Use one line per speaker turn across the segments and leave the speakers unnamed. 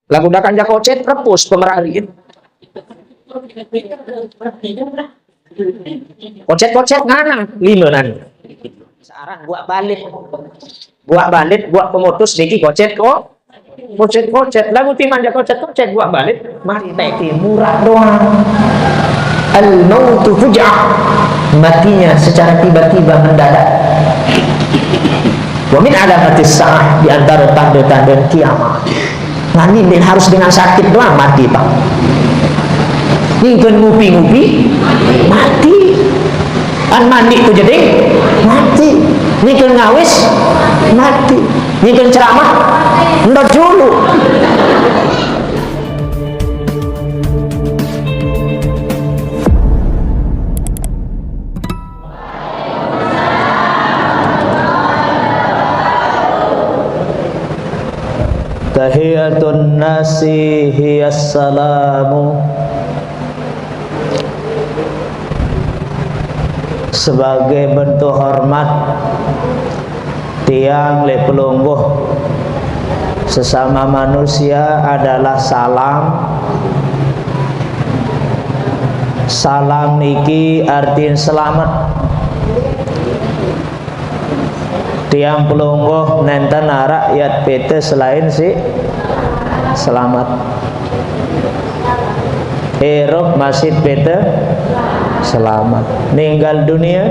Lagu dakan jakocet repus pemerari. Kocet-kocet ngana limenan. Sekarang buat balik buat pemutus diki kocet kok. Kocet-kocet lagu timan jakocet-kocet buat balik mati murah doang. Al-mautu fuj'ah, matinya secara tiba-tiba mendadak. Wa min alamatis sa'ah, di antara tanda-tanda kiamat. Nanti harus dengan sakit doang mati pak. Ngingkeun ngupi-ngupi mati. An mandi ku jadi mati. Ngingkeun ngawis mati. Ngingkeun ceramah ndot dulu. Tahiyatun nasi hiyas salamu, sebagai bentuk hormat tiang le pelungguh sesama manusia adalah salam. Salam niki artiin selamat. Tiang pelungguh nenten rakyat PT selain si selamat. Hirup masjid PT selamat. Ninggal dunia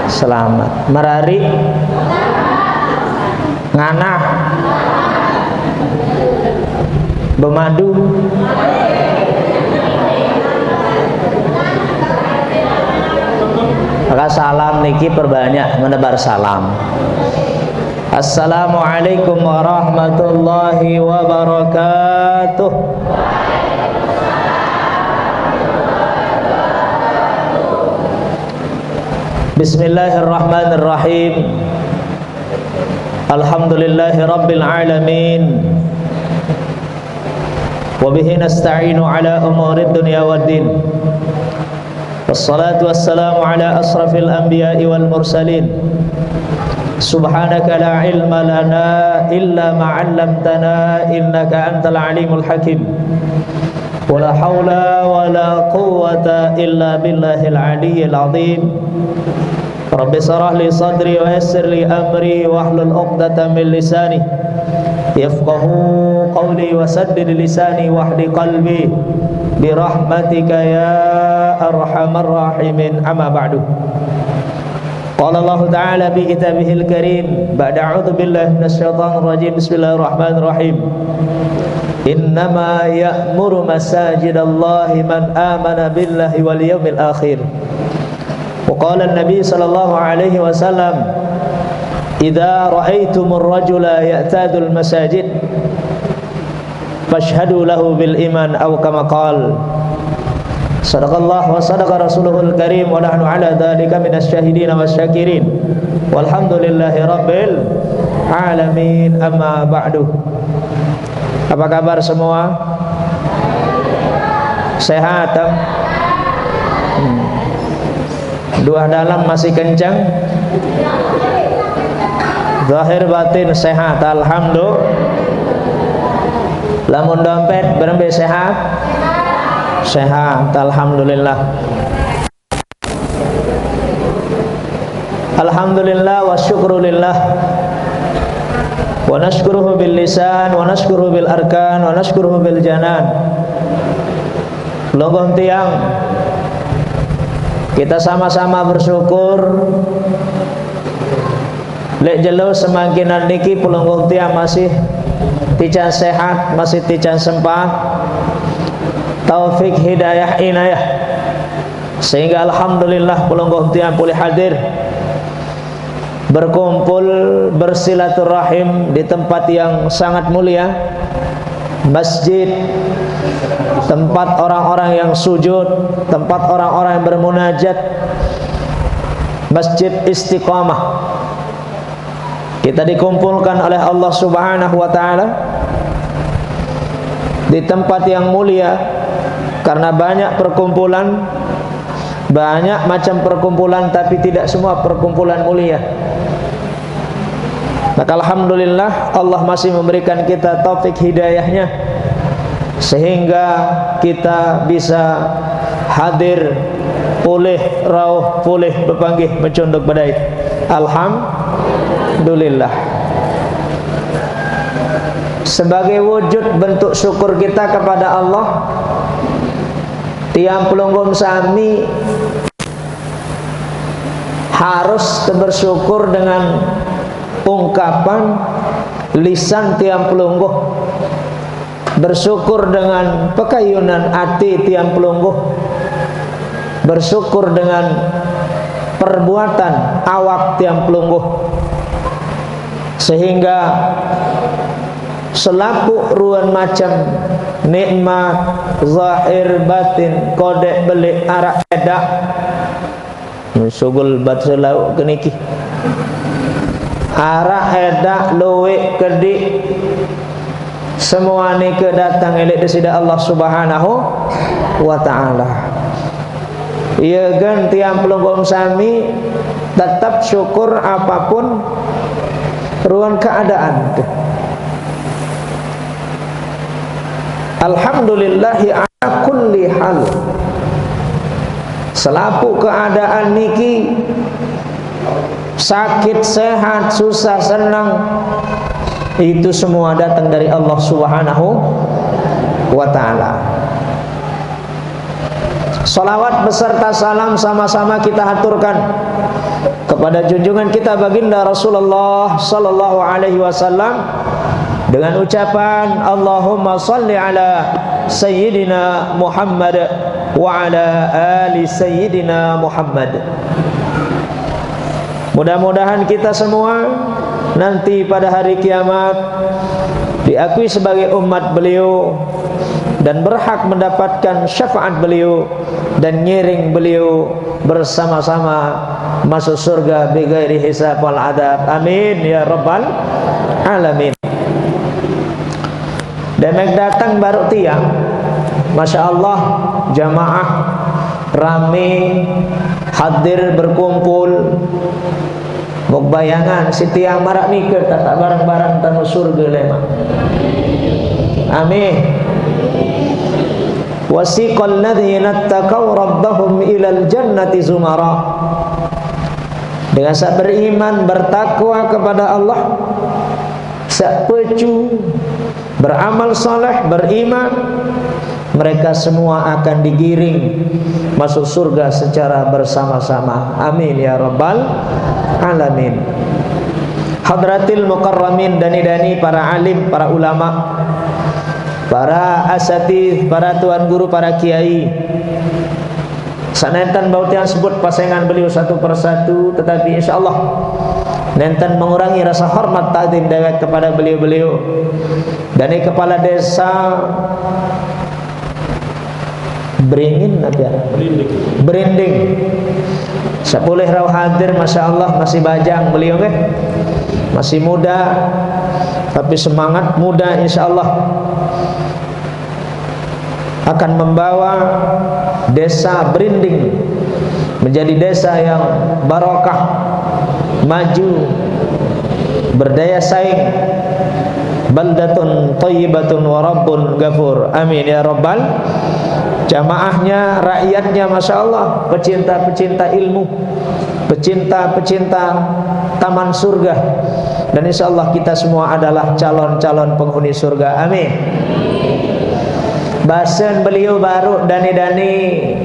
selamat. Merari nganah bemadu maka salam niki perbanyak menebar salam. Assalamualaikum warahmatullahi wabarakatuh. Bismillahirrahmanirrahim. Alhamdulillahi rabbil alamin. Wa bihi nasta'inu ala umurid dunya waddin. Wassalatu wassalamu ala asrafil anbiya'i wal mursalin. Subhanaka la ilma lana illa ma 'allamtana innaka antal alimul hakim. Wala haula wala quwwata illa billahil aliyyil azim. Rabbi shrah li sadri wa yassir li amri wahlul 'uqdatam min lisani yafqahu qawli wa saddid lisani wahdi qalbi birahmatika ya arhamar rahimin. Amma ba'du. Qala Allah Ta'ala bi kitabihil karim ba'da a'udzu billahi minasyaitonir rajim. Bismillahirrahmanirrahim. Innama ya'muru masajidallahi man amana billahi wal yawmil akhir. Wa qala an-nabi sallallahu alaihi wasallam, idza ra'aitumur rajula ya'tadul masajid fashhadu lahu bil iman aw kama qala. Sadaqallah wa sadaqa rasuluhul karim wa nahnu ala dzalika minasyahidin wasyakirin walhamdulillahi rabbil alamin. Amma ba'du. Apa kabar semua? Sehat? Dua dalam masih kencang? Zahir batin sehat, alhamdulillah. Lamun dompet berembe sehat? Sehat, alhamdulillah. Alhamdulillah wa syukrulillah. Wa nashkuruhu bil lisan wa nashkuruhu bil arkan wa nashkuruhu bil janan. Longgoh tiang, kita sama-sama bersyukur lek jelo semakin niki pulungguh tiang masih tican sehat, masih tican sempat, taufik hidayah inayah, sehingga alhamdulillah pulungguh tiang pulih hadir berkumpul bersilaturahim di tempat yang sangat mulia, masjid, tempat orang-orang yang sujud, tempat orang-orang yang bermunajat, Masjid Istiqamah. Kita dikumpulkan oleh Allah Subhanahu wa taala di tempat yang mulia karena banyak perkumpulan, banyak macam perkumpulan, tapi tidak semua perkumpulan mulia. Maka alhamdulillah Allah masih memberikan kita taufik hidayahnya sehingga kita bisa hadir pulih rauh pulih bepanggih mencunduk badai. Alhamdulillah. Sebagai wujud bentuk syukur kita kepada Allah, tiang pelunggum sami harus bersyukur dengan ungkapan lisan tiang pelungguh, bersyukur dengan pekayunan hati tiang pelungguh, bersyukur dengan perbuatan awak tiang pelungguh, sehingga selaku ruan macam nikmat zahir batin kodek belik arak edak sugul bat selau keniki arak edak luwek kedik semua ni kedatang elok daripada Allah Subhanahu wa taala. Ia kan tiang pelunggum sami tetap syukur apapun ruang keadaan. Alhamdulillahi ala kulli hal. Selapu keadaan niki sakit, sehat, susah, senang, itu semua datang dari Allah Subhanahu wa taala. Salawat beserta salam sama-sama kita haturkan kepada junjungan kita baginda Rasulullah sallallahu alaihi wasallam dengan ucapan Allahumma salli ala sayyidina Muhammad wa ala ali sayyidina Muhammad. Mudah-mudahan kita semua nanti pada hari kiamat diakui sebagai umat beliau dan berhak mendapatkan syafaat beliau dan ngiring beliau bersama-sama masuk surga bighairi hisab wal adab. Amin ya rabbal alamin. Demek datang baru tiang, Masya Allah, jamaah rame hadir berkumpul. Mukbayangan si tiang marak nikah tak barang-barang tanu surga lema. Amin. Wasiqal ladzina taqaw rabbahum ilal jannati zumara. Dengan sak beriman bertakwa kepada Allah, sak pecu beramal saleh, beriman, mereka semua akan digiring masuk surga secara bersama-sama. Amin ya rabbal alamin. Hadratil mukarramin, dani-dani para alim, para ulama, para asatidz, para tuan guru, para kiai. Sanentan bau tiang sebut pasangan beliau satu persatu, tetapi insyaallah nenten mengurangi rasa hormat takdim dewek kepada beliau-beliau. Dan kepala desa Beringin apa ya? Berinding. Sepulih rauh hadir, Masya Allah, masih bajang beliau kan? Masih muda, tapi semangat muda insya Allah akan membawa desa Berinding menjadi desa yang barokah, maju, berdaya saing, baldatun thayyibatun wa rabbun ghafur. Amin ya rabbal. Jamaahnya, rakyatnya, Masya Allah, pecinta-pecinta ilmu, pecinta-pecinta taman surga, dan insya Allah kita semua adalah calon-calon penghuni surga. Amin. Bahasan beliau baru dani-dani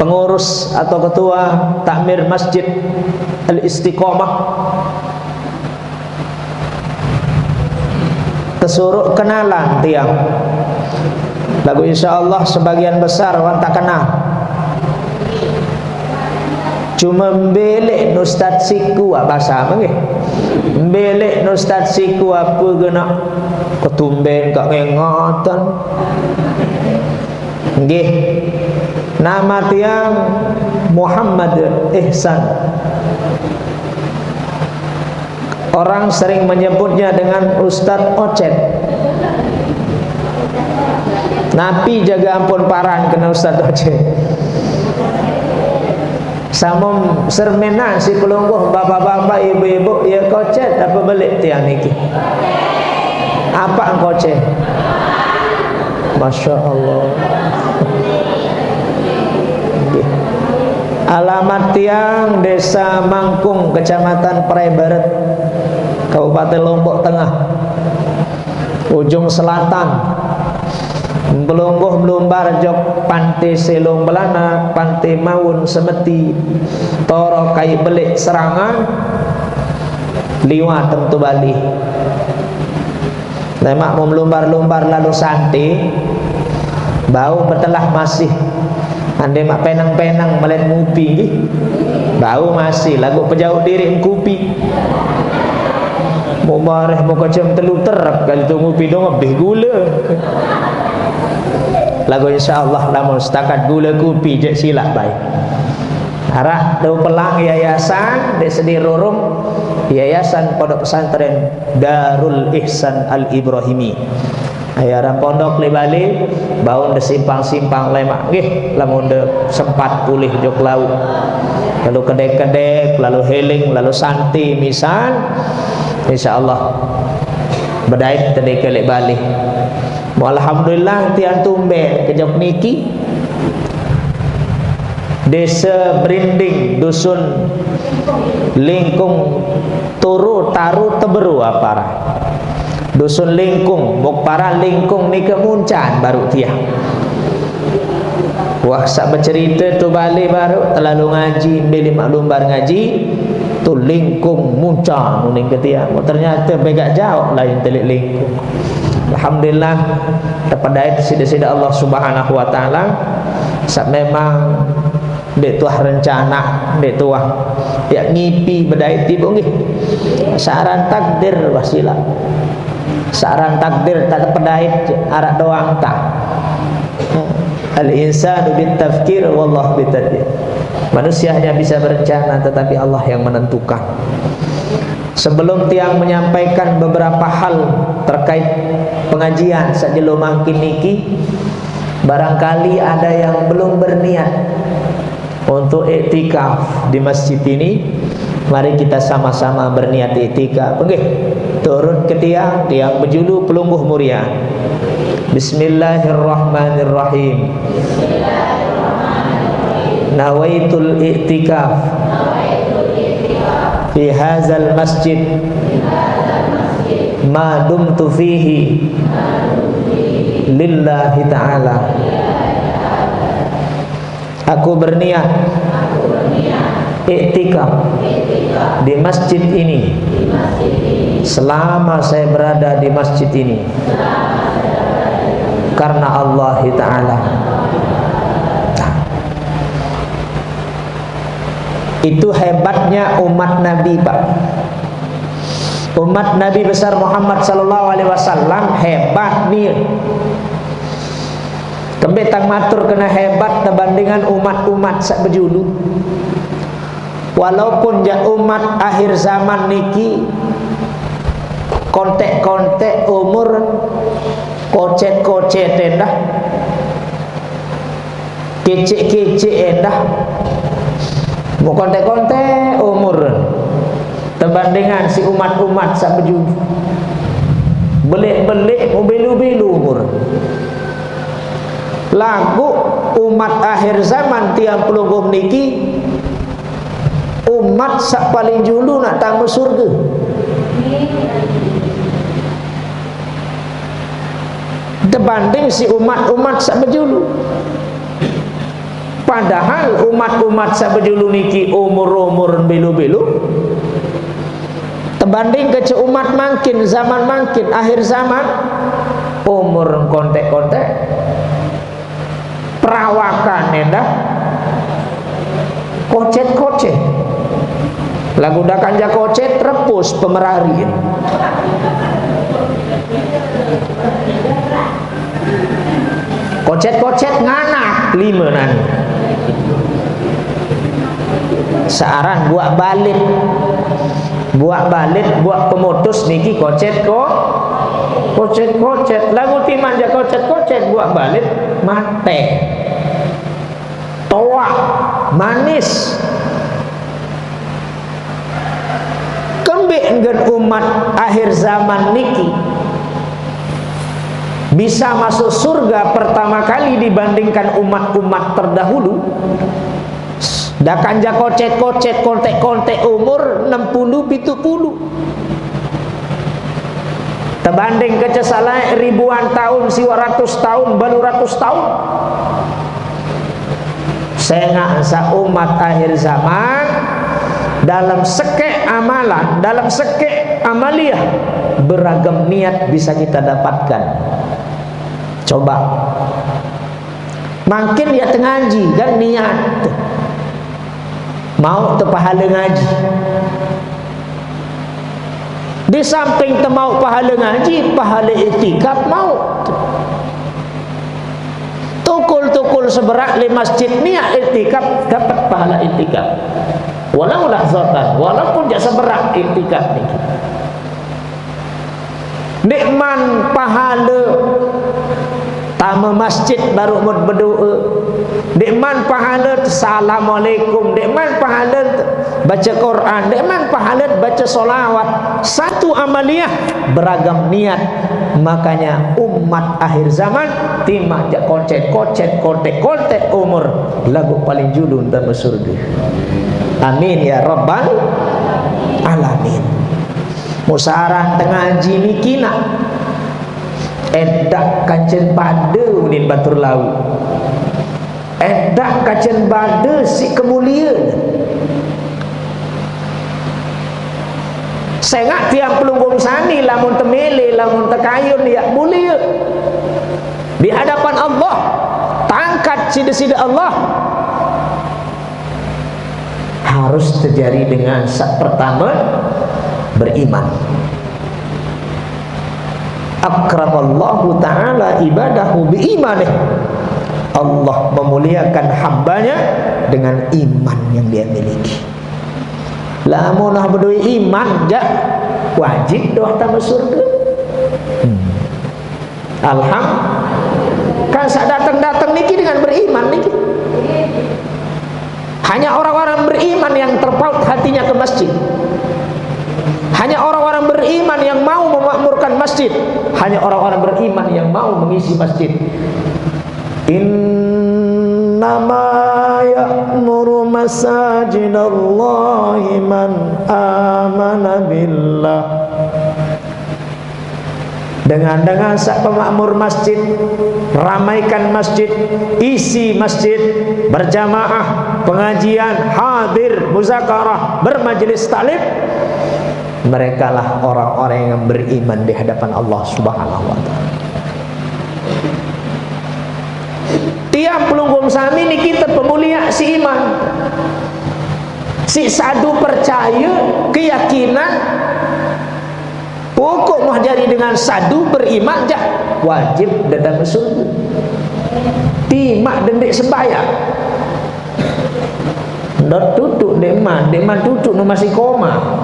pengurus atau ketua takmir Masjid Al-Istiqomah kesuruh kenalan tiang lagu, insya Allah sebagian besar orang tak kenal, cuma mbelek Ustaz siku bahasa apa nggih, mbelek Ustaz siku apa gena ketumben kak ngengatan nggih. Nama tiang Muhammad Ihsan, orang sering menyebutnya dengan Ustaz Ocet. Napi jaga ampun paran kena Ustaz Ocet. Samom sermenan si pelungguh bapak-bapak ibu-ibu ya kocet apa balik tiang niki. Apa kocet? Masya Allah. Alamat tiang Desa Mangkung, Kecamatan Perai Barat, Kabupaten Lombok Tengah, ujung selatan. Belungguh melumbar jok Pantai Selong Belana, Pantai Mawun Semeti, Toro Kai Belik Serangan, Liwa Tentu Bali. Lemak mau melumbar-lumbar lalu santai, bau betelah masih. Andai mak penang-penang melen ngupi, bau masih. Lagu pejauh diri ngupi. Mau marah mau kacem telu terap kali tu ngupi dong lebih gula. Lagu insyaAllah namun setakat gula kopi je silap baik. Harap do pelang yayasan de sedi rorum yayasan pondok pesantren Darul Ihsan Al Ibrahimi. Ayaran pondok li Bali baun de simpang-simpang lemak nggih lamun de sempat pulih jok laut. Lalu kedek-kedek, lalu heling, lalu santi misan insyaallah bedait tadi ke Bali. Alhamdulillah tiang tumbe kejok niki Desa Berinding, Dusun Lingkung, Turu Taru Teberu apara. Dusun Lingkung, Bokpara Lingkung ni kemuncan baru tiang. Wah sak bercerita tu balik baru terlalu ngaji beli maklum bar ngaji tu Lingkung muncan nuning ke tiang. Ternyata begak jauh lain telik Lingkung. Alhamdulillah terpadai sida-sida Allah Subhanahu wa taala sak memang dek tuah rencana dek tuah ya ngipi bedai tibu nggih saran takdir wasilah saran takdir tak terpadai arak doang tak al insanu bit tafkir wallah bitadbir. Manusia hanya bisa berencana tetapi Allah yang menentukan. Sebelum tiang menyampaikan beberapa hal terkait pengajian sajelo mangkin niki, barangkali ada yang belum berniat untuk iktikaf di masjid ini. Mari kita sama-sama berniat iktikaf. Nggih, turun ke tiang berjulu pelungguh muria. Bismillahirrahmanirrahim. Nawaitul iktikaf fi hadzal masjid ma dumtu fihi lillahi ta'ala. Aku berniat iktikaf di masjid ini selama saya berada di masjid ini karena Allah Ta'ala. Itu hebatnya umat Nabi, Pak. Umat Nabi besar Muhammad sallallahu alaihi wasallam hebat nih. Kembetang matur kena hebat terbandingan umat-umat sak berjulu. Walaupun ja umat akhir zaman niki kontek-kontek umur kocet-kocet endah, kecek-kecek endah, mau kontek-kontek umur terbandingan si umat-umat sak berjulu. Belik-belik mobil-mobil umur. Lagu umat akhir zaman tiang pelungguh niki umat sak paling julu nak tamu surga. Dibanding si umat-umat sak berjulu. Padahal umat-umat sak berjulu niki umur-umur belu-belu. Terbanding ke umat mangkin zaman mangkin akhir zaman umur kontek-kontek. Perawakan endah kocet-kocet. Lagu dah kanja kocet repus pemerari. Kocet-kocet nganak lima nani. Searan buat balik buat pemutus niki kocet kocet lagu timan ja kocet buat balik mate toak, manis. Kembik dengan umat akhir zaman niki bisa masuk surga pertama kali dibandingkan umat-umat terdahulu. Dah kanja kocet-kocet, kontek-kontek umur 60-70. Terbanding kecesalai ribuan tahun, siwa ratus tahun, baru ratus tahun. Saya ngasa umat akhir zaman dalam sekek amalan, dalam sekek amaliyah, beragam niat bisa kita dapatkan. Coba makin dia ngaji kan niat mau terpahala ngaji. Di samping mau pahala ngaji, pahala iktikaf mau. Tukul-tukul seberak di masjid niat iktikaf, dapat pahala iktikaf. Walau lahzatan, walaupun jak seberak iktikaf ni. Nikman pahala tama masjid baru mau berdoa. Nikman pahala assalamualaikum, nikman pahala baca Quran, nikman pahala baca solawat. Satu amaliyah beragam niat. Makanya umat akhir zaman timah jak kocet-kocet, kontek-kontek umur lagu paling julun dalam surga. Amin ya rabbal alamin. Musaran tengah jini kina edak kancen pada unin batur lau, edak kancen pada si kemuliaan. Sengak tiang pelunggung sani lamun temele, lamun tekayun ya mulia di hadapan Allah, tangkat sida-sida Allah. Harus terjadi dengan pertama beriman. Akramallahu ta'ala ibadahu biimanih. Allah memuliakan hambanya dengan iman yang dia miliki. Lamun nah berdua iman jak wajib doa tamu surga. Alhamdulillah. Kan saat datang-datang niki dengan beriman niki. Hanya orang-orang beriman yang terpaut hatinya ke masjid. Hanya orang-orang beriman yang mau memakmurkan masjid. Hanya orang-orang beriman yang mau mengisi masjid. Innama ya'muru masajidallahi man amana billah. Dengan sak pemakmur masjid, ramaikan masjid, isi masjid, berjamaah, pengajian, hadir, muzakarah, bermajelis taklim. Mereka lah orang-orang yang beriman di hadapan Allah Subhanahu wa ta'ala. Tiap pelunggum sami ni kita pemulia si iman, si sadu percaya, keyakinan. Pokok mah jadi dengan sadu beriman jah wajib datang ke surga. Timak dendik sembahyang. Ndak tutuk deman tutuk nu masih koma.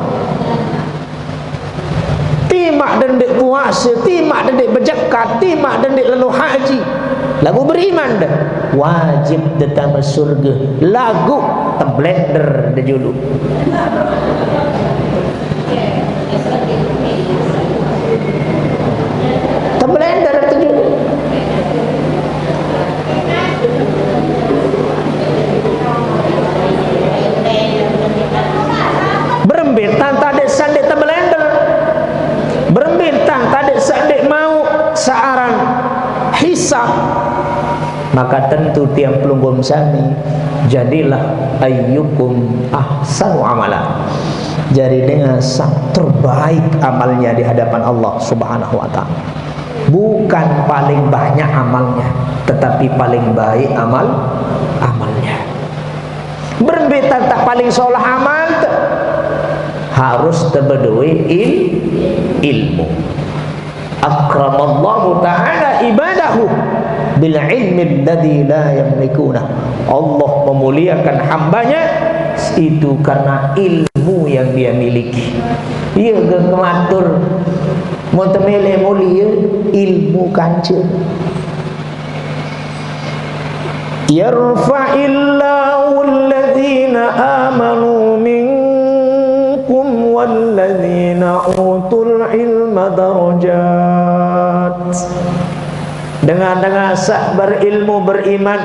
Timak dendik puasa, timak dendik berzakat, timak dendik lalu haji. Lagu beriman dah wajib datang ke surga. Lagu terblender dah dulu. Terblender tu dulu. Berembitan tadi sandik terblender. Berembitan tadi sandik mau searan hisab. Maka tentu tiap pelunggum sami jadilah ayyukum ahsanu amala. Jadi dengan sang terbaik amalnya di hadapan Allah Subhanahu wa ta'ala. Bukan paling banyak amalnya, tetapi paling baik amalnya. Berbetan tak paling solah amal harus terbedui ilmu. Akramallahu ta'ala ibadahu bil ilmi alladhi la yamlikuna. Allah memuliakan hambanya itu karena ilmu yang dia miliki. Ia kematur montemele mulia ilmu kanca. yarfa'illahu alladhina amanu minkum walladhina utul ilma darajat. Dengan berilmu, beriman,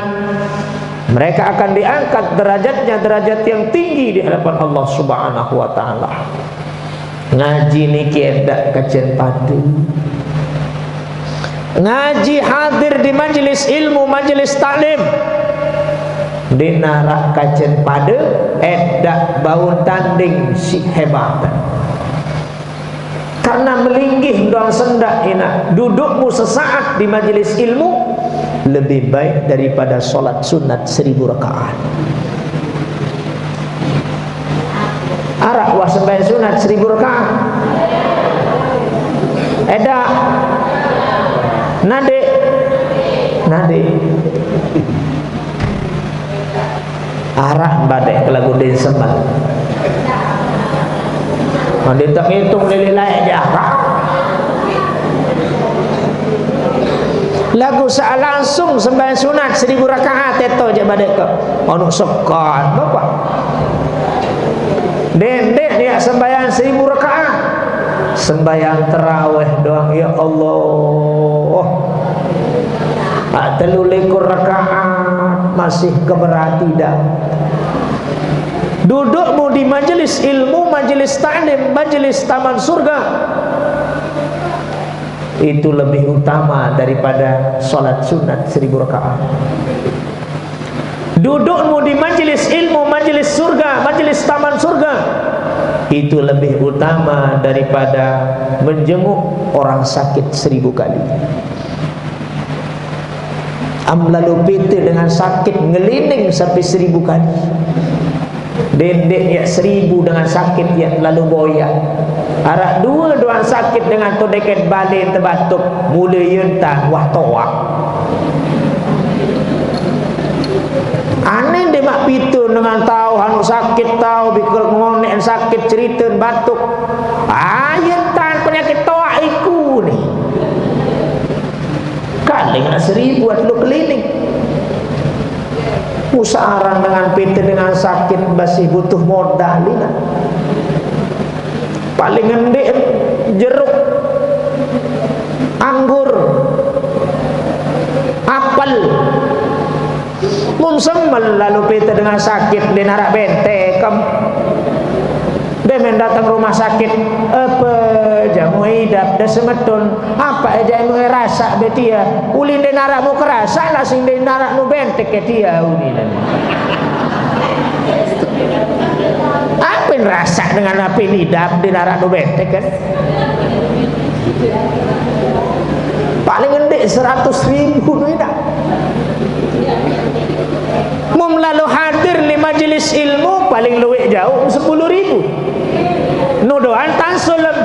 mereka akan diangkat derajatnya, derajat yang tinggi di hadapan Allah Subhanahu wa taala. Ngaji niki edak kecen padu. Ngaji hadir di majelis ilmu, majelis taklim. Dinarak kecen padu edak bau tanding si hebat. Karena melinggih doang sendak ina, dudukmu sesaat di majelis ilmu lebih baik daripada solat sunat 1000 rakaat. Arak wah sembahyang sunat 1000 rakaat. Eda nade arak badai kelagu den sembah. Dia tak hitung lele lain dia. Lagu saat langsung sembahyang sunat 1000 rakaat itu je badai ke. Onu sekat bapak. Dendek dia sembahyang 1000 rakaat. Sembahyang tarawih doang ya Allah. 33 rakaat masih keberati dah. Dudukmu di majelis ilmu, majelis ta'lim, majelis taman surga, itu lebih utama daripada solat sunat 1000 rakaat. Dudukmu di majelis ilmu, majelis surga, majelis taman surga, itu lebih utama daripada menjenguk orang sakit 1000 kali. Lalu piti dengan sakit ngelining sampai 1000 kali. Dendek ya 1000 dengan sakit ya lalu boyak. Arak dua doang sakit dengan tu deket balik terbatuk mulai yentah wah toak. Aneh dia mak pitu dengan tahu hanu sakit tahu bikul ngonek sakit cerita batuk. Yentah penyakit toak iku ni. Kali nak 1000 atau keliling. Usaharan dengan PT dengan sakit masih butuh modal lina. Paling ngendek jeruk, anggur, apel, mumsemmel lalu PT dengan sakit di narak bentekem. Dia mendatang rumah sakit apa jamu hidap dah semetun apa jamu rasa betia ulin de narakmu kerasa lah sing de narakmu bentek ke dia ulin apa yang rasa dengan apa hidap di narakmu bentek kan paling gede 100.000 hidap mum lalu hadir di majelis ilmu paling luwek jauh 10.000 nudoan tansulem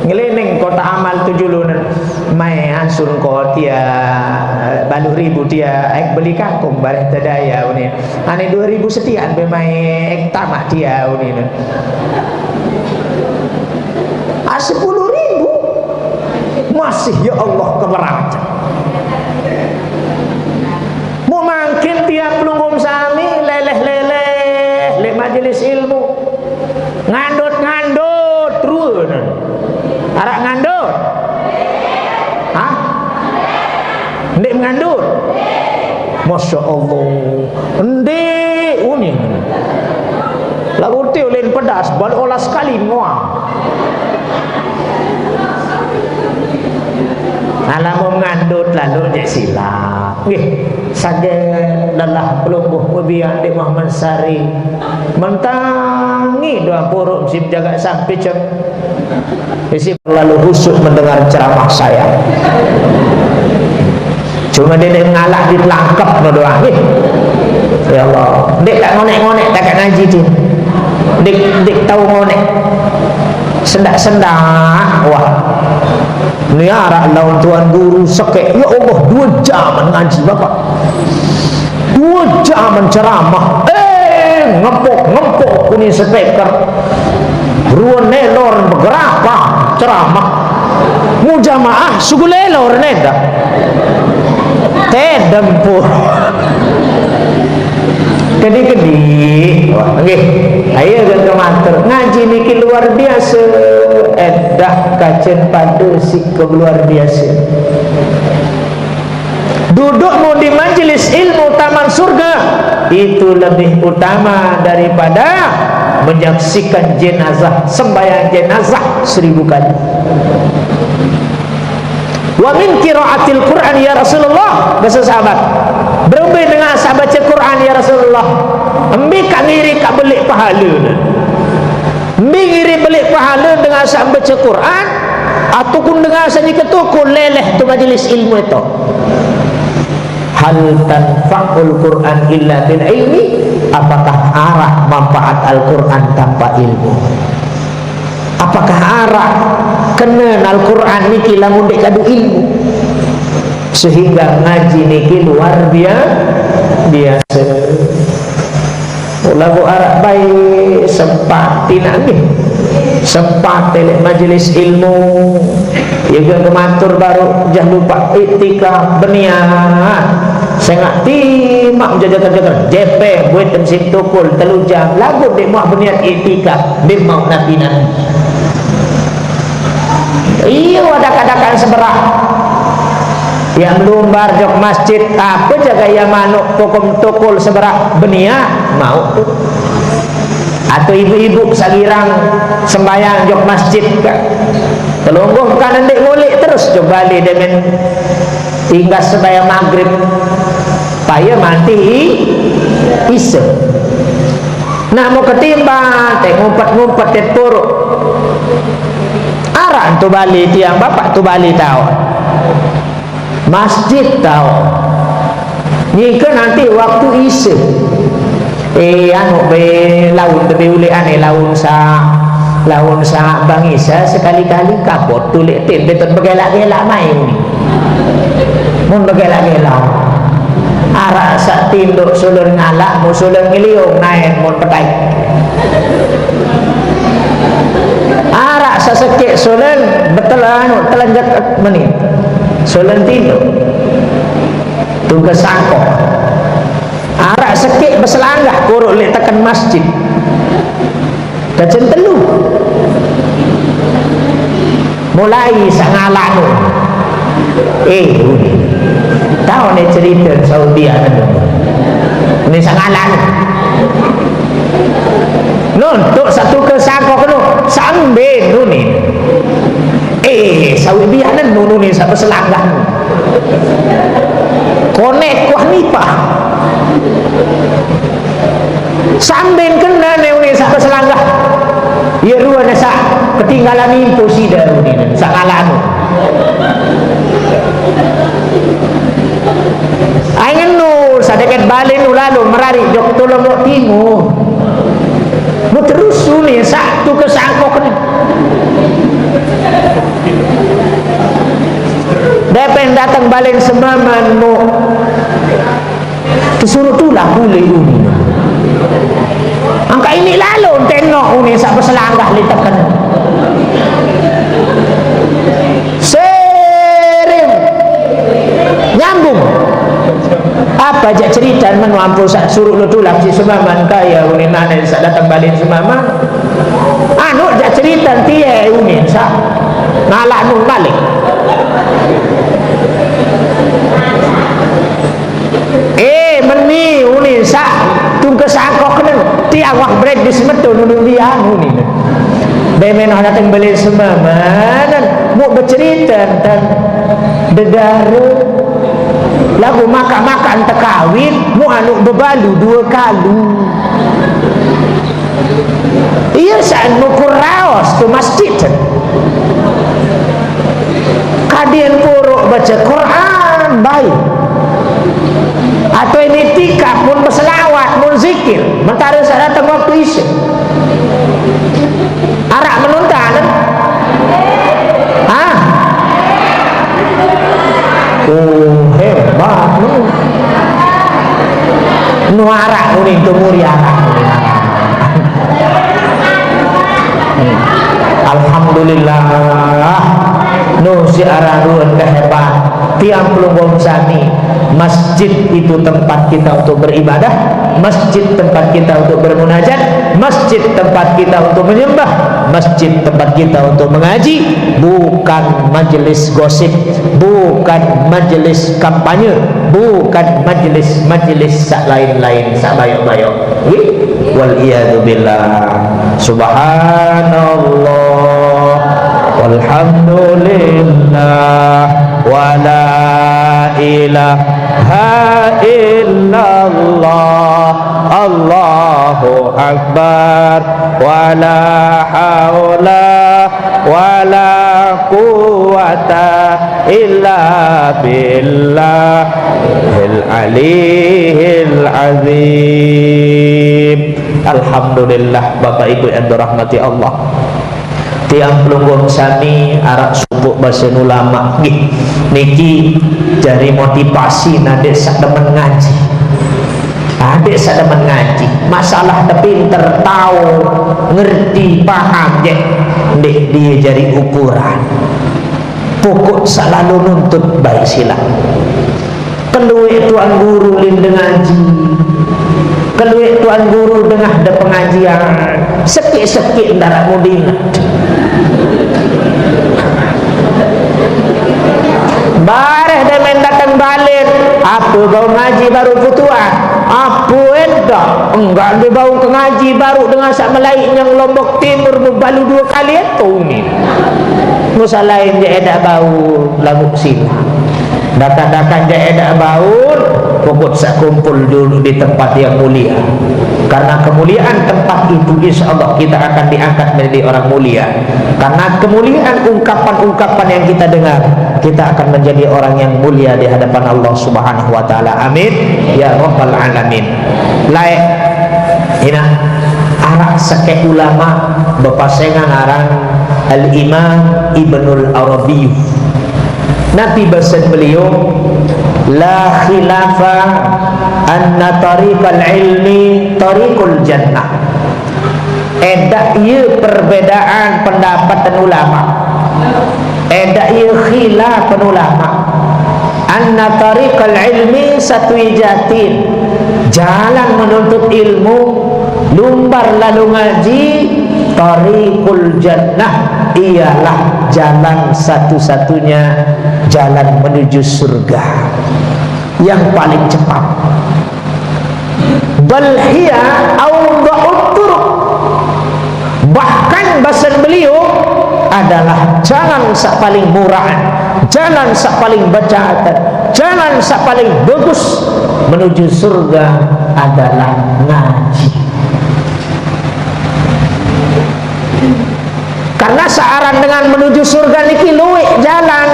ngelining kota amal 7 lunan mai hansun ko dia balu ribu dia ek beli kangkung bareh tedaya uni ane 2000 setian be mai ek tamak dia uni 10.000 masih ya Allah keberatan mau makin tiap lungkum sami leleh-leleh lek majelis ilmu ngandut terus arak ngandut hah ndek ngandut Masya Allah ndek unik lagu teu lain pedas bal olah sekali muang alamu ngandut lalu je silap nggih saja lelah pelumbuh pebian di Muhammad Sari mentangi doa puruk sip jaga sampai cek isi lalu husuk mendengar ceramah saya cuma dia ngalah ditangkap doa nih ya Allah dek tak ngonek-ngonek tak ngaji tu dek tahu ngonek sendak-sendak wah ni arak lawan tuan guru sekek ya Allah 2 jam ngaji bapak 2 jam ceramah ngempok kuning speaker ruang nelor berapa ceramah jamaah sugulelo reneda tedempo kedi-kedi nggih ayo kan kematur ngaji niki luar biasa edah kacen pada sikap luar biasa duduk mau di majelis ilmu taman surga itu lebih utama daripada menyaksikan jenazah sembahyang jenazah 1000 kali. Wa min qiraatil Quran ya Rasulullah, bahasa sahabat berubah dengan sahabat baca Quran ya Rasulullah embi kak ngiri kak belik pahala embi ngiri belik pahala dengan sahabat baca Quran ataupun dengan sahaja ketukul leleh tu majelis ilmu itu. Hal tanfa'ul Quran illa bil ilmi, apakah arah manfaat Al-Quran tanpa ilmu? Apakah arah kena Al-Quran niki lamun dek kadu ilmu? Sehingga ngaji niki luar biasa. Lagu Arab baik sempat tidak nih, sempat telek majelis ilmu juga kematur baru jangan lupa itikaf berniat saya nak timak jaga-jaga JP buat tempat tukul telu jam lagu dek mau berniat itikaf dia mau nabi iya wadak-adakan seberah yang lumbar jok masjid apa jaga yang manuk pokom tukul seberah berniat mau tuh atau ibu-ibu sagirang sembahyang jok masjid telungguh kanan dek ngulik terus coba balik demen tinggal sembahyang maghrib payah mati isya nak mau ketimbang teh ngumpet-ngumpet tet puruk arah tu balik tiang bapak tu balik tahu masjid tahu jika nanti waktu isya anu be laun be ule ane laun sa bangisa sekali-kali kapot tulik tin beton begelak-gelak main ni mun begelak-gelak arah sak tinduk sulur ngalak mu sulur ngiliung naik mun petai arah sasekek sulur betul anu telanjak menit sulur tinduk tugas sangkok arak sekik berselanggah kuruk lek tekan masjid kacen telu mulai sangalak tu tahu ni cerita Saudi ada ni sangalak nontok satu kesangkok tu sambil tu ni Saudi ada ni sampai selanggah konek kuah nipah sambil kena ni sampai selanggah ya ruang sak ketinggalan info sida ni sak alamu aing nu sadekat balen lalu merari jok tolong dok timur mu terus ni satu kesangkok ni depen datang balen semaman mu disuruh tulah boleh ini angka ini lalu tengok ini sampai selanggah litekan sering nyambung apa aja cerita menuampul suruh lu tulah si semaman kaya ini mana datang balik semaman anu aja cerita tiye ini sah ngalah nun balik meni uni sak tungke sakok kena tiang wak break di semetu nunung dia uni bemenah datang balik semaman mau bercerita dan negara lagu makan-makan tekawin mu anu bebalu 2 kali iya saat nukur raos ke masjid kadian puruk baca Quran baik atau ini tikap pun berselawat pun zikir mentara saya datang waktu isya arak menuntan hebat nu arak ini tumuri arak alhamdulillah nu si araruan kehebat tiang pelunggong sami. Masjid itu tempat kita untuk beribadah, masjid tempat kita untuk bermunajat, masjid tempat kita untuk menyembah, masjid tempat kita untuk mengaji, bukan majelis gosip, bukan majelis kampanye, bukan majelis sak lain-lain, sak bayok-bayok. Wal iyadu billah. Subhanallah walhamdulillah wala ilaha illallah Allahu akbar wala haula wala quwata illa billahil aliyil azim. Alhamdulillah Bapak Ibu yang dirahmati Allah. Tiang pelunggong sami arak supuk basen ulama niki jari motivasi nadek sak demen ngaji. Adik sak demen ngaji, masalah pinter tahu, ngerti, paham je, dek dia jari ukuran. Pokok selalu nuntut baik sila. Keluik tuan guru lindeng ngaji, keluik tuan guru dengah de pengajian, sekit-sekit ndarak mudingat. Bareh demen datang balik, apa kau ngaji baru putuan? Apa edak? Enggak dia bau ke ngaji baru dengan sak melaik yang Lombok Timur berbalu 2 kali itu ni. Musa lain dia edak bau lagu sila. Dakan-dakan dia edak bau, pokok sak kumpul dulu di tempat yang mulia. Karena kemuliaan tempat itu insya Allah kita akan diangkat menjadi orang mulia. Karena kemuliaan ungkapan-ungkapan yang kita dengar, kita akan menjadi orang yang mulia di hadapan Allah Subhanahu wa taala. Amin ya rabbal alamin. Laik ina arak sake ulama bepasengan arang Al-Imam Ibnul Arabi. Nabi bersabda beliau, la khilafa anna tariqal ilmi tariqul jannah. Edak ieu perbedaan pendapat dan ulama. Edak ieu khilaf ulama. Anna tariqal ilmi satwijatin. Jalan menuntut ilmu, lumbar lalu ngaji, tariqul jannah ialah jalan satu-satunya jalan menuju surga yang paling cepat. Bal hiya awda'ut turuq. Bahkan bahasa beliau adalah jalan sak paling murah, jalan sak paling bacaan, jalan sak paling bagus menuju surga adalah ngaji. Karena searan dengan menuju surga niki luwih jalan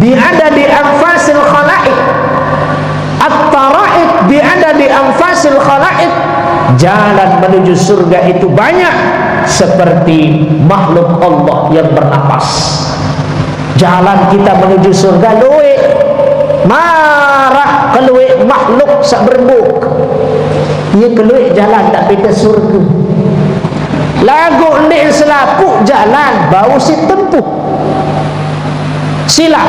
biada di anfasil khalaik, at-taraik biada di anfasil khalaik. Jalan menuju surga itu banyak seperti makhluk Allah yang bernapas. Jalan kita menuju surga luwih marah keluih makhluk sak berbuk. Ia keluih jalan tak pita surga. Lagu ni selapuk jalan bau si tempuh. Sila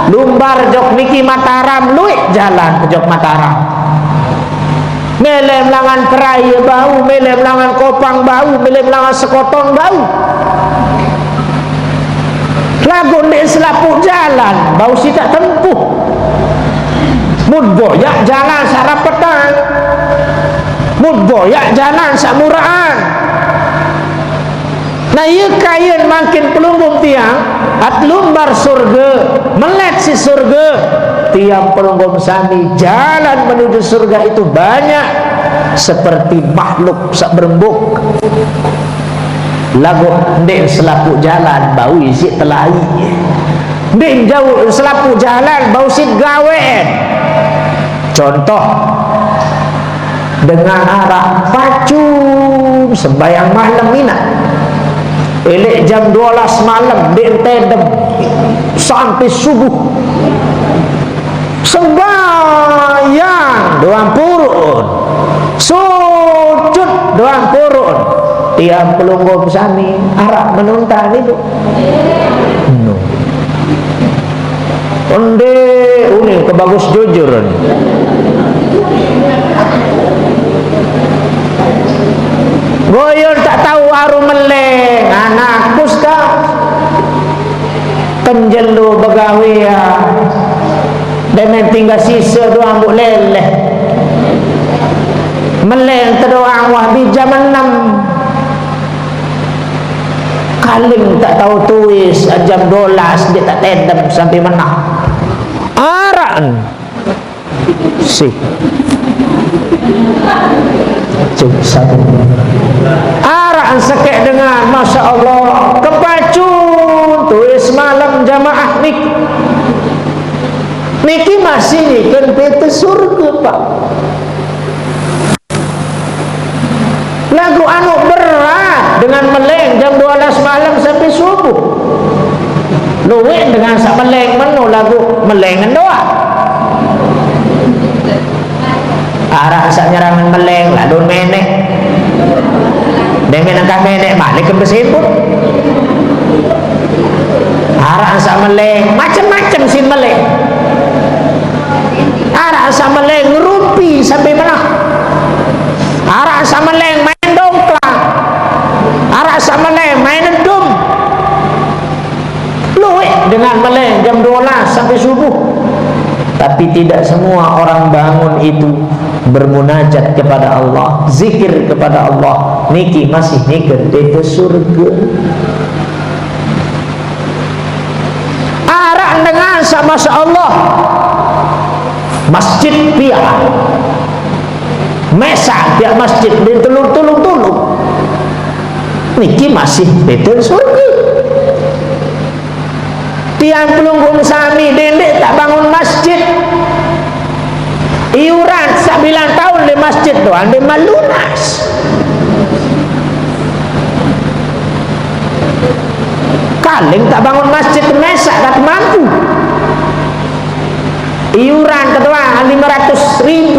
lumbar jok niki Mataram luik jalan ke jok Mataram. Melem langan Keraya bau, melem langan Kopang bau, melem langan Sekotong bau. Lagu ni selapuk jalan bau si tak tempuh. Mudboyak jalan sarapetan, mudboyak jalan samuraan. Nah ia kain makin pelunggung tiang at lumbar surga melet si surga tiang pelunggung sami. Jalan menuju surga itu banyak seperti makhluk sak berembuk. Lagu ndek selapuk jalan bau isi telai, ndek jauh selapuk jalan bau si gawen. Contoh dengan arah pacung sembayang malam minat elek jam 12 malam dentedem sampai subuh sembayang doang purun sujud doang purun tiang pelunggung sami arak menuntan itu no. bagus jujur ni. Goyon tak tahu harum meleng anakku dah penjelu begawe ya. Dan tinggal sisa doang buk leleh meleng terdoang wah di zaman 6 kaling tak tahu tulis jam 12 dia tak tedem sampai menang aran si satu aran sekek dengan Masya Allah kepacun tulis malam jamaah niki masih kan peta surga Pak. Lagu anu berat dengan meleng jam 12 malam sampai subuh. Luwih dengan sak meleng menu lagu meleng doa. Arah sak nyerangan meleng lalu menek. Dengan angka menek balik ke bersibuk. Arah sak meleng macam-macam sin meleng. Arah sak meleng ngerupi sampai mana? Arah sak meleng main dongkrak. Arah sak meleng main dum. Luwih dengan meleng jam 12 sampai subuh. Tapi tidak semua orang bangun itu bermunajat kepada Allah, zikir kepada Allah. Niki masih mikir itu surga. Arah dengan sama Allah. Masjid pihak mesak pihak masjid di tulung niki masih betul surga. Tiang pelunggung sami dendek tak bangun masjid iuran 9 tahun di masjid doang dia malunas kaling tak bangun masjid mesak tak mampu iuran kedua 500.000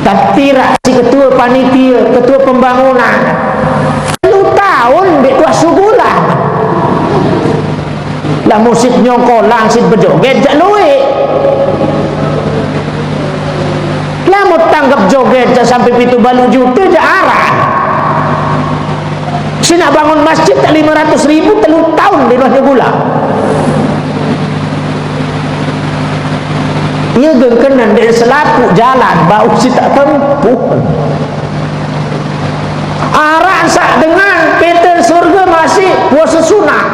tapi si ketua panitia ketua pembangunan 10 tahun di kuasa bulan lah musik nyongkol langsung berjoget jak luik lah mau tanggap joget jak sampai pitu balu juta jak arah si nak bangun masjid tak 500.000 3 tahun di kuasa bulan. Ia gengkenan dari selaput jalan bau si tak tempuh arah sak dengan peta surga masih puasa sunat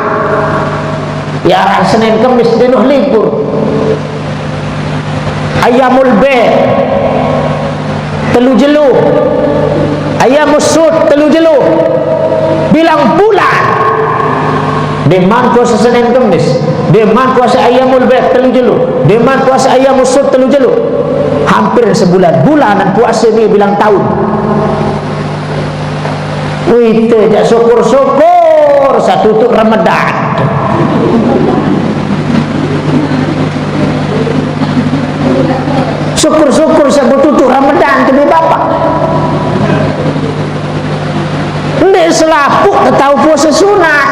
ya arah Senin Kamis dinuh libur ayamul bed telu jeluh ayamus sud telu jeluh bilang bulan deman puasa Senin Kamis deman puasa ayamul bed telu jeluh deman puasa ayamus sud telu jeluh hampir sebulan bulanan puasa ni bilang tahun. Itu jak syukur-syukur satu tutup Ramadan syukur-syukur satu tutup Ramadan tu bapak ndek selapuk tahu puasa sunat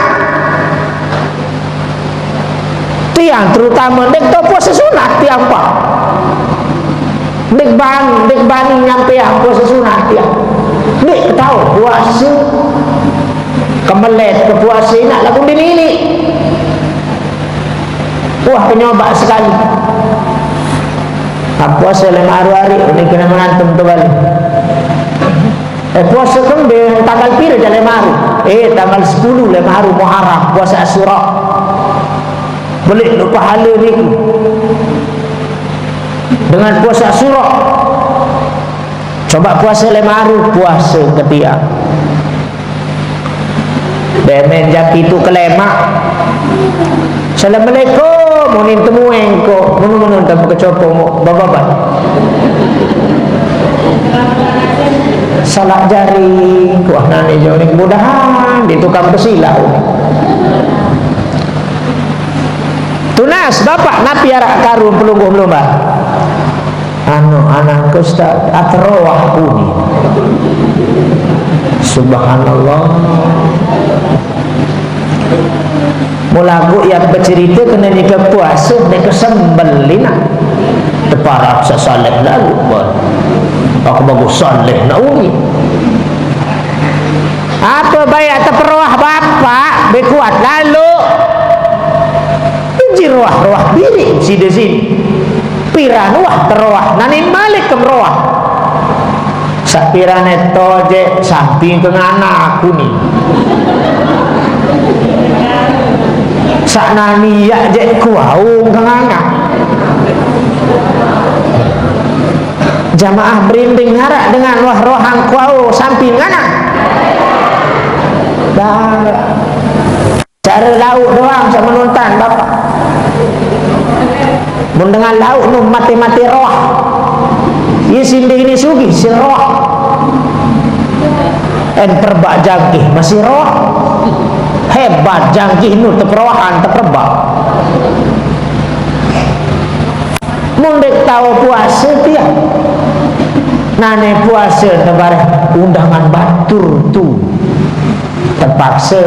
tiang terutama ndek tahu puasa sunat tiang pak ndek bani nyampe yang puasa sunat tiang ndek tahu puasa kemelet ke puasa nak lagu ini wah penyoba sekali puasa lima hari ini kena menantum tu balik puasa kan tanggal pira je lima hari tanggal 10 lima hari Muharram puasa Asyura boleh lupa pahala ni dengan puasa Asyura coba puasa lima hari puasa ketiak demen jaki tu kelemak Assalamualaikum munin temueng ko munu-munu tak kecopo mo bababat salah jari kuah nani jauh ni kemudahan di tukang pesilau tunas bapak napi arak karun pelungguh lomba anak ustaz atrowah puni subhanallah mulagu yang bercerita kena nikah puasa mereka sembelina Teparak sesaleh lalu aku bagus saleh nauni apa baik terperwah bapak berkuat lalu jiruah-ruah biri sini piranuah terwah nanin malik kemroah sak pirane toje samping ke anak aku nih sak nani ya je kuaung ke anak jamaah berinding harak dengan roh-rohan kuau samping anak cara lauk doang saya menonton bapak mendengar lauk nu mati-mati roh ia sindih ini sugi si roh perbak jangkih masih roh hebat jangkih nu teperohan teperbak mundek tahu puasa tiap nane puasa tebar undangan batur tu terpaksa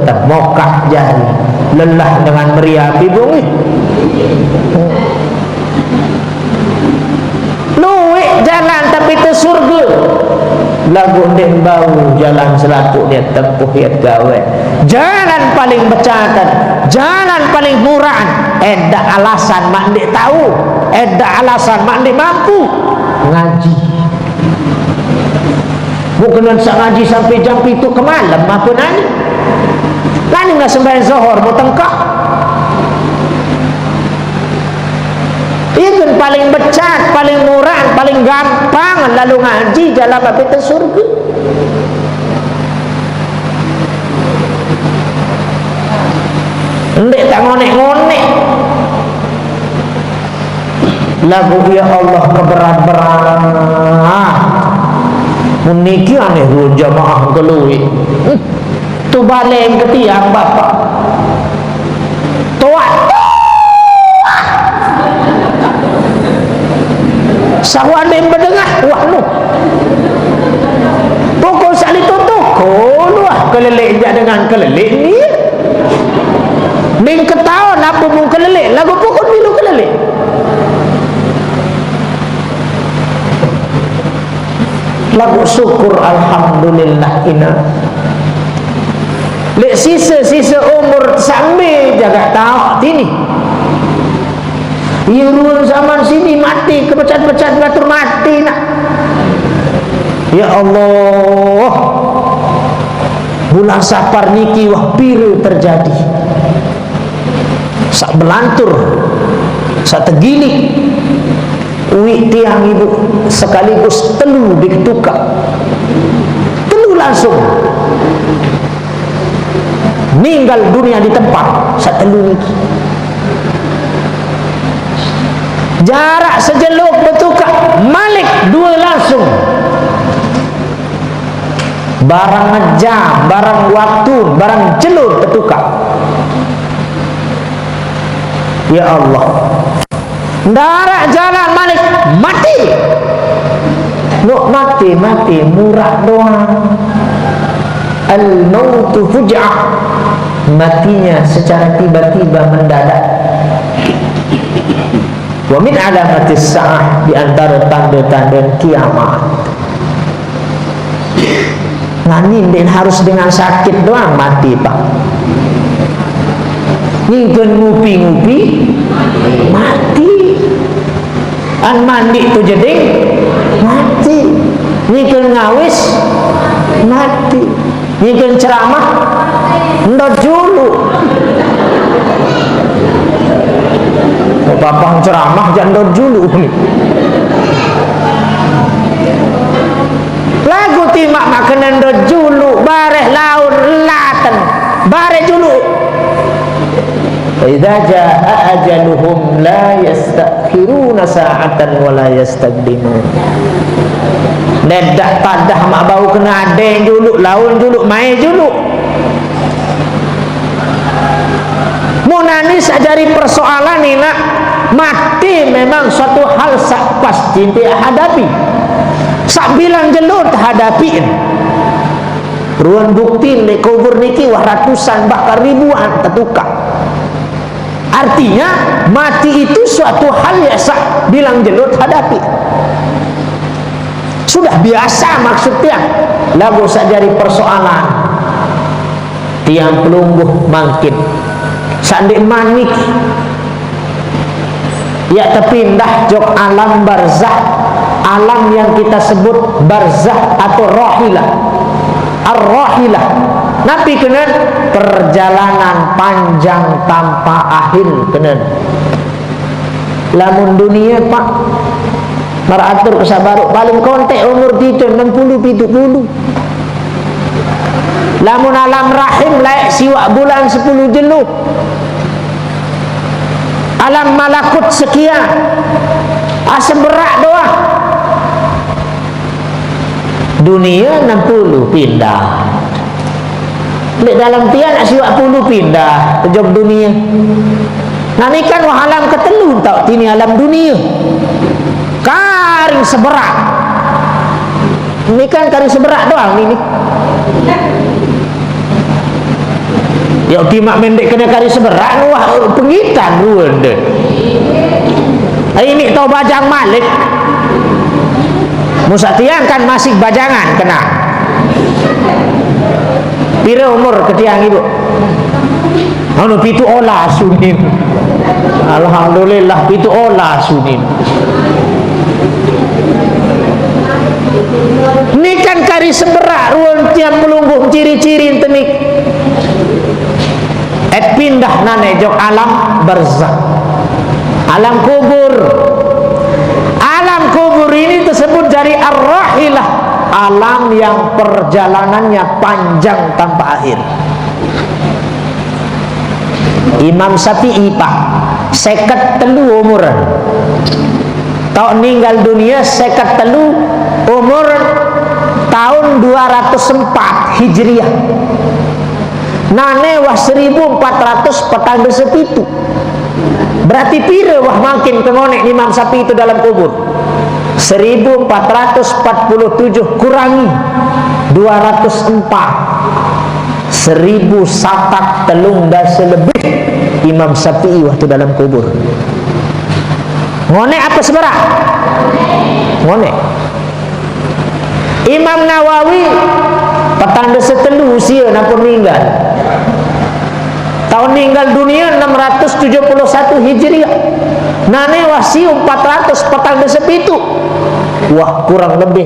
termokak jari lelah dengan meriah bibungi luwik jalan tapi ke surga lagu den bau jalan selaku dia tempuh dia gawe jalan paling becatan jalan paling murahan edak alasan mak ndik tahu edak alasan mak ndik mampu ngaji bukan nak ngaji sampai jam itu ke malam apa nani lani nak sembahyang zuhur mau tengkak itu paling becat paling murah paling gampang lalu ngaji jalan apa itu surga ndik tak ngonek-ngonek lagu ya Allah keberat-berat meniki aneh jamaah kelui tu balik ke tiang bapak tuat sawan yang berdengah wah lu pukul sali tutup wah kelelek je dengan kelelek ni ning ketahuan apa pun kelelek lagu pukul milu kelelek lagu syukur alhamdulillah ina lek sisa-sisa umur sambil jaga tahu ini irun zaman sini mati kepecat-pecat batur mati nak ya Allah bulan Safar niki wah biru terjadi sak belantur sak tegilik uwi tiang ibu sekaligus telu diketukak telu langsung meninggal dunia di tempat satelu ini jarak sejeluk bertukar malik dua langsung barang ngejam barang waktu barang jelur tertukar ya Allah darat jalan malik mati nuk mati murah doang al-mautu fuj'ah matinya secara tiba-tiba mendadak wa min alamatis sa'ah di antara tanda-tanda kiamat nganin dan harus dengan sakit doang mati pak ngikun ngupi-ngupi mati an mandi tu jadi mati ngikun ngawis mati ngikun ceramah ndot julu papang ceramah jangan ndot julu lagu timak makanan ndot julu bareh laun laten bareh julu idza jaa ajaluhum la yastakhiruna sa'atan wa la yastaqdimun nedak tadah mak bau kena adeng juluk laun juluk mai juluk munani sajari persoalan ni nak mati memang suatu hal sak pasti dia hadapi sak bilang jelur hadapi ruan bukti ni kubur niki wah ratusan bahkan ribuan tertukar
Artinya mati itu suatu hal yang bilang jelut hadapi. Sudah biasa maksudnya. Lagu sajari persoalan tiang pelungguh mangkin sandik manik ya terpindah jok alam barzah, alam yang kita sebut barzah atau rohilah, ar-rohilah. Nabi kenen perjalanan panjang tanpa akhir kenen. Lamun dunia pak maratur kesabaru paling kontek umur kita 60-70. Lamun alam rahim layak siwak bulan 10 jeluh. Alam malakut sekian asam berat doa. Dunia 60 pindah. Lek dalam tian siwak 10 pindah ke job dunia. Nah ini kan alam ketelu tau ini alam dunia. Karing seberak. Ini kan karing seberak doang ini. Ya timak mendek kena kari seberak wah pengitan ruan deh. Ini tau bajang Malik. Musatian kan masih bajangan kena. Pira umur ketiang ibu? Anu pitu olah sunin. Alhamdulillah pitu olah sunin. Ini kan kari seberak ruan tiap melungguh ciri-ciri temik. Pindah nane jok alam barzah, alam kubur. Alam kubur ini tersebut dari ar-rahilah, alam yang perjalanannya panjang tanpa akhir. Imam Syafi'i pak 53 umuran tau ninggal dunia, 53 umur tahun 204 Hijriah. Nane wah 1447. Berarti pira wah makin kengonek Imam Syafi'i itu dalam kubur. 1447 kurangi 204. 1000 satak telung dasa lebih Imam Syafi'i waktu dalam kubur. Ngonek apa seberang? Ngonek. Imam Nawawi petanda setelu usia napun meninggal. Tahun meninggal dunia 671 Hijriah. Nane wasiu 400 petanda sepitu. Wah kurang lebih